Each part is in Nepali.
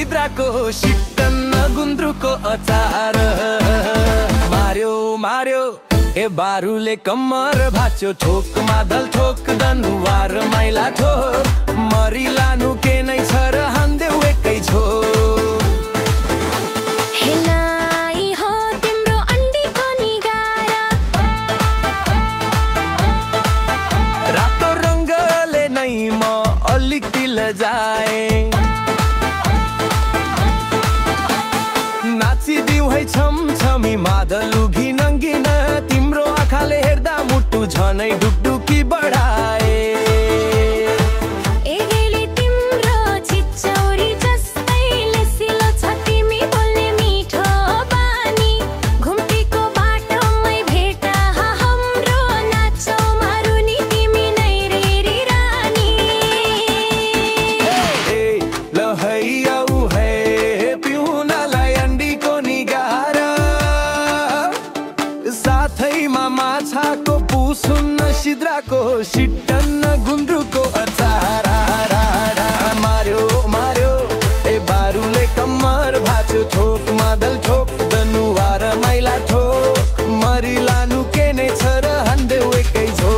सिद्राको सिट्टन्न गुन्द्रुकको अचार मार्यो मार्यो ए बारुले कम्मर भाच्यो ठोक मादल ठोक दनुवार माइला ठोक मरिलानु के नै छ र हान्देऊ एकै छो रातो रङ्गले नै म अलिक तिल जाए नाचिदिउ है छमछमी मादलु घिनङ्गिन तिम्रो आँखाले हेर्दा मुटु झनै डुकडुकी बढाए माछाको पुसुन्न सिद्राको सिट्टन्न गुन्द्रुकको अचार मार्यो मार्यो ए बारुले कम्मर भाच्यो ठोक मादल ठोक दनुवार माइला ठोक मरिलानु के नै छ र हान्देऊ एकै छो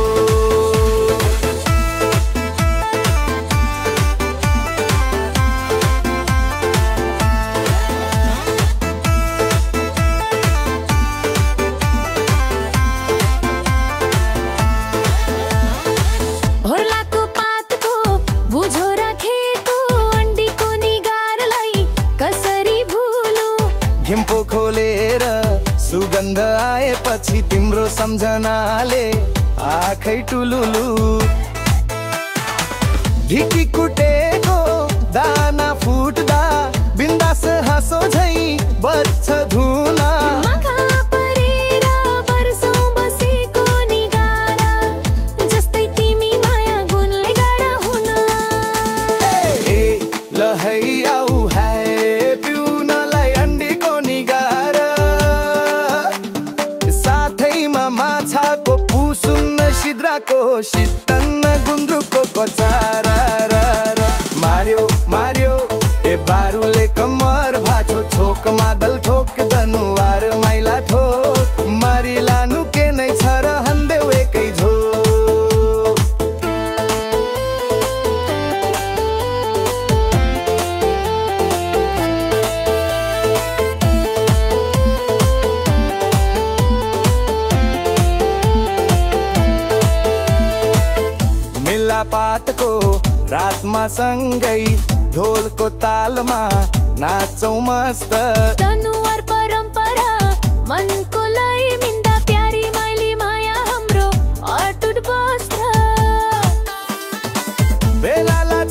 घिम्पो खोलेर सुगन्ध आएपछि तिम्रो सम्झनाले आँखै टुलुलु ढिकी कुटेको दाना फुट्दा बिन्दास हाँसो झै बच्छ धुना माछाको पुसुन्न सिद्राको सिट्टन्न गुन्द्रुकको अचार मार्यो मार्यो ए बारुले कम्मर भाच्यो ठोक मादल ठोक दनुवार माइला ठोक मरिलानु के नै छ र हान्देऊ एकै झो पातको रातमा सँगै ढोलको तालमा नाचौं मस्त दनुवार परम्परा मनको लै मिन्दा प्यारी माइली माया हाम्रो अटुट वस्त्र बेलाला